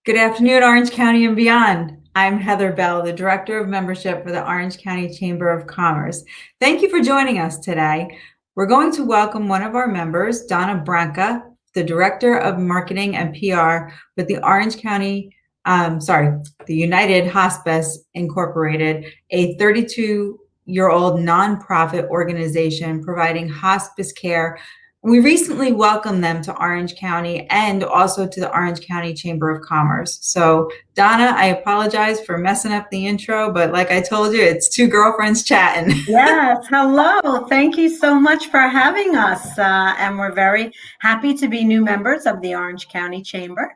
Good afternoon, Orange County and beyond. I'm Heather Bell, the Director of Membership for the Orange County Chamber of Commerce. Thank you for joining us today. We're going to welcome one of our members, Donna Branca, the Director of Marketing and PR with the the United Hospice Incorporated, a 32-year-old nonprofit organization providing hospice care. We recently welcomed them to Orange County and also to the Orange County Chamber of Commerce. So, Donna, I apologize for messing up the intro, but like I told you, it's two girlfriends chatting. Yes, hello. Thank you so much for having us. And we're very happy to be new members of the Orange County Chamber.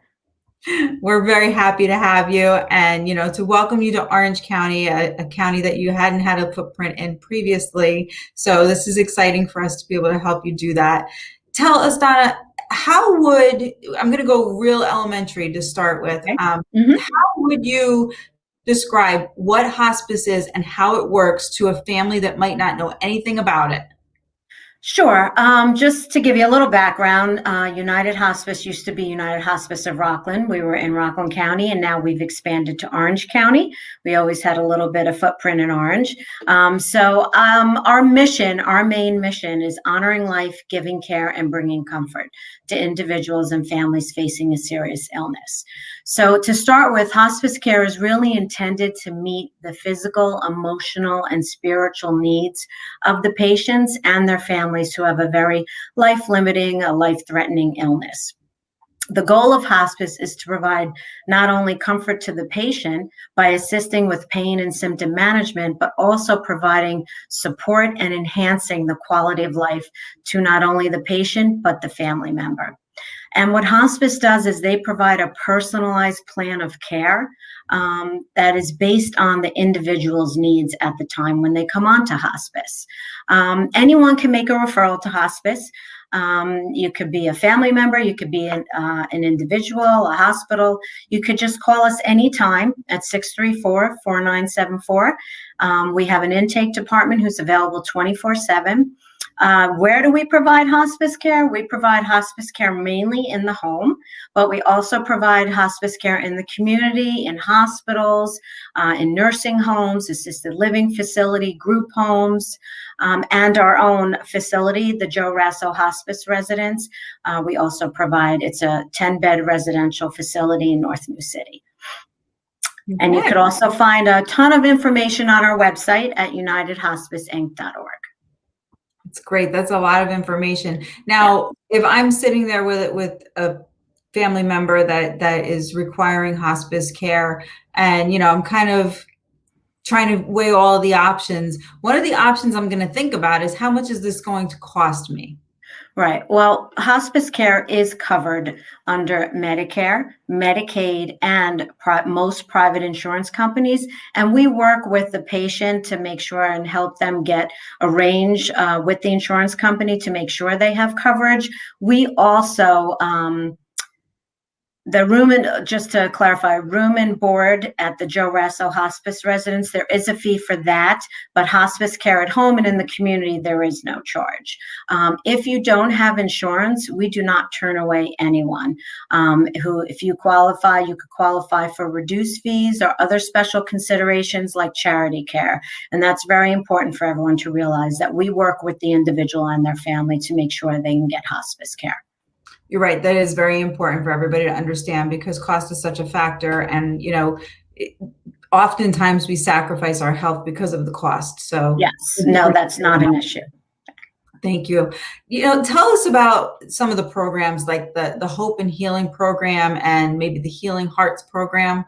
We're very happy to have you and, to welcome you to Orange County, a county that you hadn't had a footprint in previously. So this is exciting for us to be able to help you do that. Tell us, Donna, I'm going to go real elementary to start with. Okay. How would you describe what hospice is and how it works to a family that might not know anything about it? Sure. Just to give you a little background, United Hospice used to be United Hospice of Rockland. We were in Rockland County, and now we've expanded to Orange County. We always had a little bit of footprint in Orange. Our main mission is honoring life, giving care, and bringing comfort to individuals and families facing a serious illness. So to start with, hospice care is really intended to meet the physical, emotional, and spiritual needs of the patients and their families who have a very life-limiting, a life-threatening illness. The goal of hospice is to provide not only comfort to the patient by assisting with pain and symptom management, but also providing support and enhancing the quality of life to not only the patient, but the family member. And what hospice does is they provide a personalized plan of care that is based on the individual's needs at the time when they come on to hospice. Anyone can make a referral to hospice. You could be a family member, you could be an individual, a hospital. You could just call us anytime at 634-4974. We have an intake department who's available 24/7. Where do we provide hospice care? We provide hospice care mainly in the home, but we also provide hospice care in the community, in hospitals, in nursing homes, assisted living facility, group homes, and our own facility, the Joe Rasso Hospice Residence. We also provide, it's a 10-bed residential facility in North New City. Okay. And you could also find a ton of information on our website at unitedhospiceinc.org. That's great. That's a lot of information. Now, if I'm sitting there with a family member that is requiring hospice care, and I'm kind of trying to weigh all the options, one of the options I'm going to think about is how much is this going to cost me? Right. Well, hospice care is covered under Medicare, Medicaid, and most private insurance companies. And we work with the patient to make sure and help them get arranged with the insurance company to make sure they have coverage. We also, just to clarify, room and board at the Joe Rasso Hospice Residence, there is a fee for that, but hospice care at home and in the community, there is no charge. If you don't have insurance, we do not turn away anyone if you qualify, you could qualify for reduced fees or other special considerations like charity care. And that's very important for everyone to realize that we work with the individual and their family to make sure they can get hospice care. You're right. That is very important for everybody to understand because cost is such a factor. And, oftentimes we sacrifice our health because of the cost. So yes, no, that's not an issue. Thank you. Tell us about some of the programs like the Hope and Healing program and maybe the Healing Hearts program.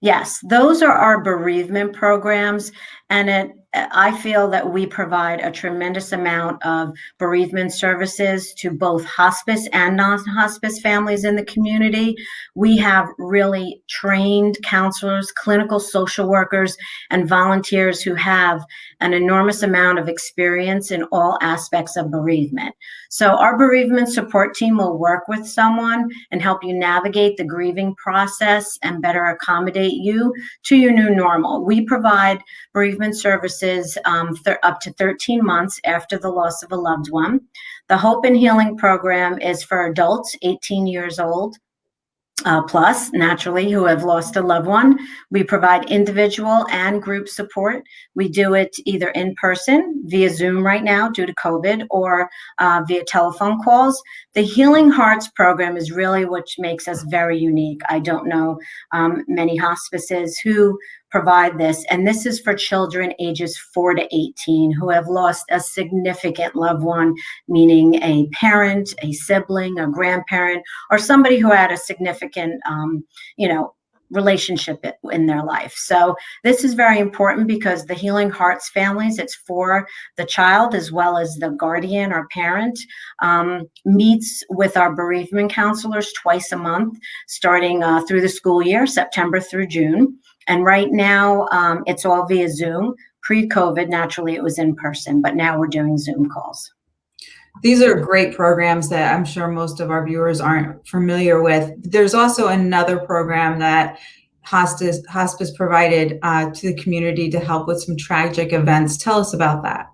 Yes, those are our bereavement programs. And I feel that we provide a tremendous amount of bereavement services to both hospice and non-hospice families in the community. We have really trained counselors, clinical social workers, and volunteers who have an enormous amount of experience in all aspects of bereavement. So our bereavement support team will work with someone and help you navigate the grieving process and better accommodate you to your new normal. We provide bereavement services up to 13 months after the loss of a loved one. The Hope and Healing program is for adults 18 years old plus, naturally, who have lost a loved one. We provide individual and group support. We do it either in person, via Zoom right now due to COVID, or via telephone calls. The Healing Hearts program is really what makes us very unique. I don't know many hospices who provide this, and this is for children ages 4 to 18 who have lost a significant loved one, meaning a parent, a sibling, a grandparent, or somebody who had a significant, relationship in their life. So this is very important because the Healing Hearts families, it's for the child as well as the guardian or parent, meets with our bereavement counselors twice a month, starting through the school year, September through June. And right now, it's all via Zoom. Pre-COVID, naturally, it was in person, but now we're doing Zoom calls. These are great programs that I'm sure most of our viewers aren't familiar with. There's also another program that Hospice provided to the community to help with some tragic events. Tell us about that.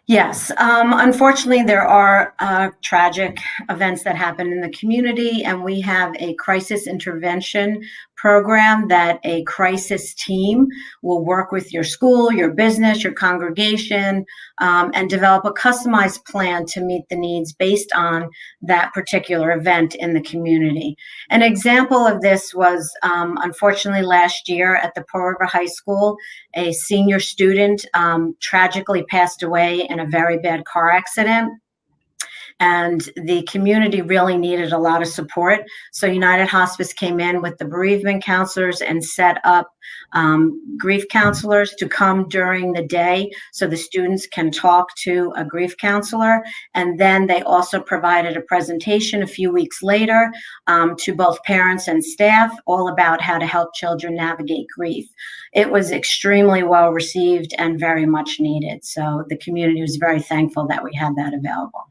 Yes, unfortunately, there are tragic events that happen in the community, and we have a crisis intervention program that a crisis team will work with your school, your business, your congregation, and develop a customized plan to meet the needs based on that particular event in the community. An example of this was, unfortunately, last year at the Pearl River High School, a senior student tragically passed away in a very bad car accident. And the community really needed a lot of support. So United Hospice came in with the bereavement counselors and set up grief counselors to come during the day so the students can talk to a grief counselor. And then they also provided a presentation a few weeks later to both parents and staff, all about how to help children navigate grief. It was extremely well received and very much needed. So the community was very thankful that we had that available.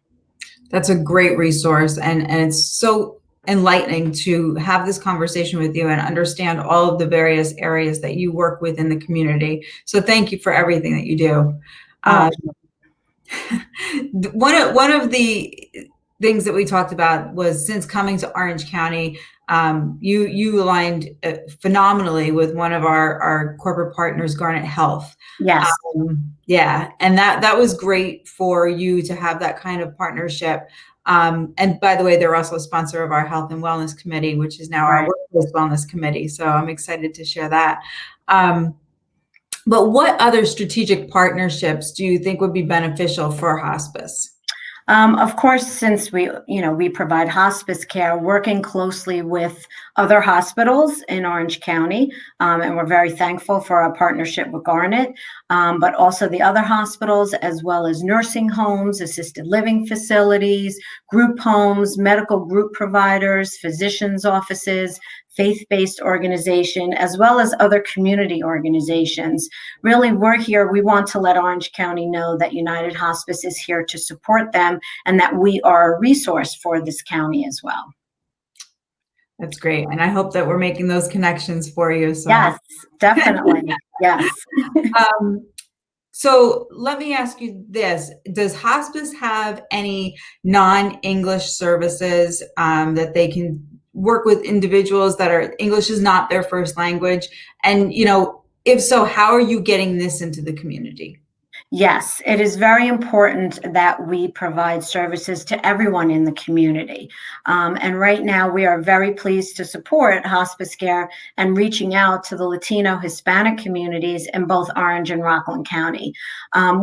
That's a great resource, and it's so enlightening to have this conversation with you and understand all of the various areas that you work with in the community. So thank you for everything that you do. One of the things that we talked about was, since coming to Orange County, you aligned phenomenally with one of our corporate partners, Garnet Health. Yes. Yeah, and that was great for you to have that kind of partnership. And by the way, they're also a sponsor of our Health and Wellness Committee, which is now our Workplace Wellness Committee. So I'm excited to share that. But what other strategic partnerships do you think would be beneficial for hospice? Of course, since we provide hospice care, working closely with other hospitals in Orange County, and we're very thankful for our partnership with Garnet, but also the other hospitals, as well as nursing homes, assisted living facilities, group homes, medical group providers, physicians' offices, faith-based organization, as well as other community organizations. Really, we're here. We want to let Orange County know that United Hospice is here to support them and that we are a resource for this county as well. That's great. And I hope that we're making those connections for you. So. Yes, definitely. Yes. So let me ask you this. Does hospice have any non-English services that they can work with individuals that are English is not their first language? And, if so, how are you getting this into the community? Yes, it is very important that we provide services to everyone in the community. And right now, we are very pleased to support hospice care and reaching out to the Latino Hispanic communities in both Orange and Rockland County.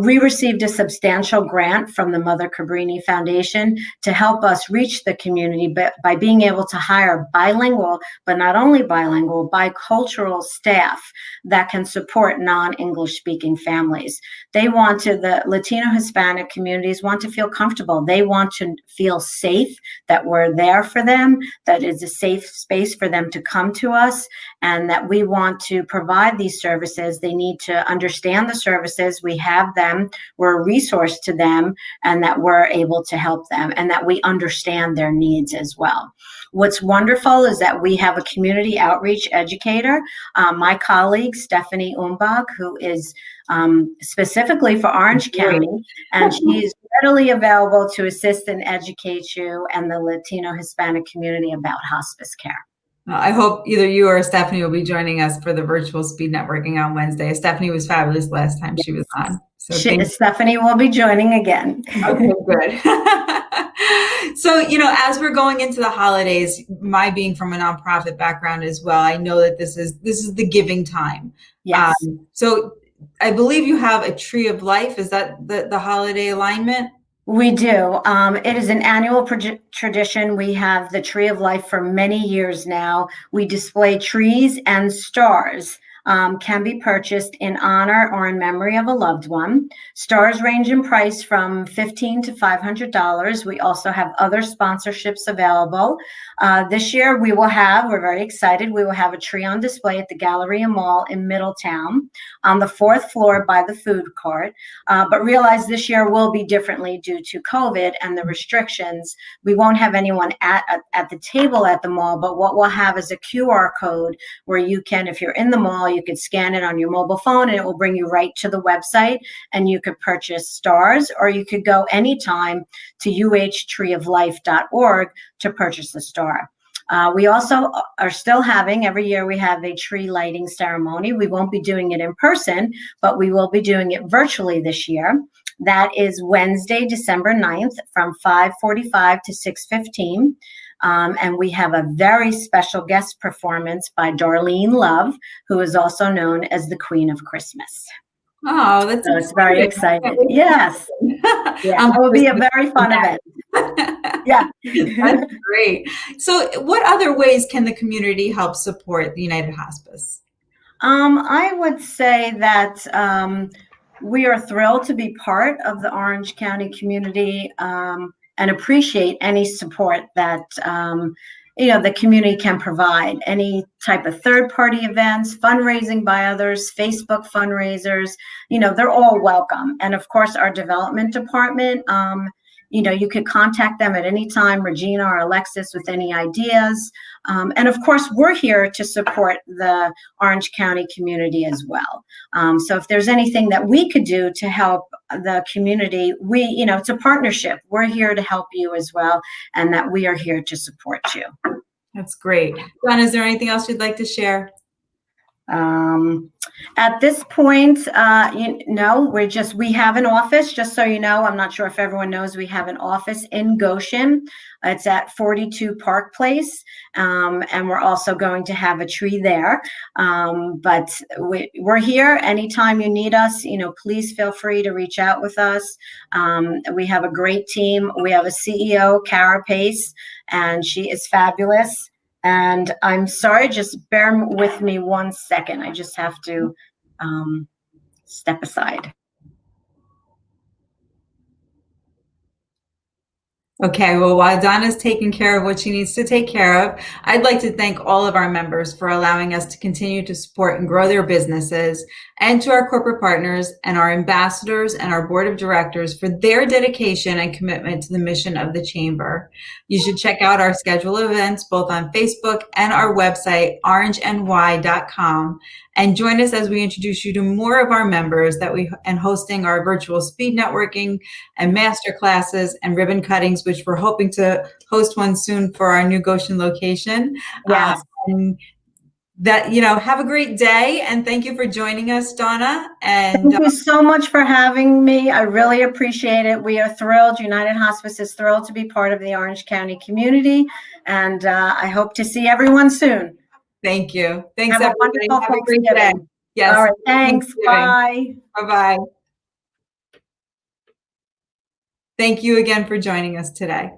We received a substantial grant from the Mother Cabrini Foundation to help us reach the community by being able to hire bilingual, but not only bilingual, bicultural staff that can support non-English speaking families. The Latino Hispanic communities want to feel comfortable. They want to feel safe, that we're there for them, that it's a safe space for them to come to us, and that we want to provide these services. They need to understand the services. We have them. We're a resource to them, and that we're able to help them, and that we understand their needs as well. What's wonderful is that we have a community outreach educator, my colleague, Stephanie Umbach, who is specifically for Orange County, and she's readily available to assist and educate you and the Latino Hispanic community about hospice care. I hope either you or Stephanie will be joining us for the virtual speed networking on Wednesday. Stephanie was fabulous last time she was on. So thank you. Stephanie will be joining again. Okay, good. So, as we're going into the holidays, my being from a nonprofit background as well, I know that this is the giving time. Yes. So I believe you have a tree of life. Is that the holiday alignment? We do. It is an annual tradition. We have the Tree of Life for many years now. We display trees and stars. Can be purchased in honor or in memory of a loved one. Stars range in price from $15 to $500. We also have other sponsorships available. This year we're very excited, we will have a tree on display at the Galleria Mall in Middletown on the 4th floor by the food court. But realize this year will be differently due to COVID and the restrictions. We won't have anyone at the table at the mall, but what we'll have is a QR code where you can, if you're in the mall, you could scan it on your mobile phone and it will bring you right to the website, and you could purchase stars, or you could go anytime to uhtreeoflife.org to purchase the star. We also are still having, every year we have a tree lighting ceremony. We won't be doing it in person, but we will be doing it virtually this year. That is Wednesday, December 9th from 5:45 to 6:15. And we have a very special guest performance by Darlene Love, who is also known as the Queen of Christmas. Oh, that's so it's very exciting. Yes. Yeah, it will be a very fun event. Yeah. That's great. So what other ways can the community help support the United Hospice? I would say that we are thrilled to be part of the Orange County community and appreciate any support that the community can provide. Any type of third-party events, fundraising by others, Facebook fundraisers, they're all welcome. And of course, our development department, you could contact them at any time, Regina or Alexis, with any ideas. And of course, we're here to support the Orange County community as well. So if there's anything that we could do to help the community, it's a partnership. We're here to help you as well, and that we are here to support you. That's great. Dawn, is there anything else you'd like to share? At this point, we have an office, just so you know. I'm not sure if everyone knows, we have an office in Goshen. It's at 42 Park Place, and we're also going to have a tree there. But we're here anytime you need us. Please feel free to reach out with us. We have a great team. We have a CEO, Cara Pace, and she is fabulous. And I'm sorry, just bear with me 1 second. I just have to step aside. Okay, well, while Donna's taking care of what she needs to take care of, I'd like to thank all of our members for allowing us to continue to support and grow their businesses, and to our corporate partners and our ambassadors and our board of directors for their dedication and commitment to the mission of the Chamber. You should check out our schedule of events both on Facebook and our website, orangeny.com, and join us as we introduce you to more of our members and hosting our virtual speed networking and master classes and ribbon cuttings, which we're hoping to host one soon for our new Goshen location. Yes. Have a great day, and thank you for joining us, Donna. And thank you so much for having me. I really appreciate it. We are thrilled. United Hospice is thrilled to be part of the Orange County community, and I hope to see everyone soon. Thank you. Thanks, Have everybody. Have a great day. Yes. All right. Thanks. Bye. Bye-bye. Thank you again for joining us today.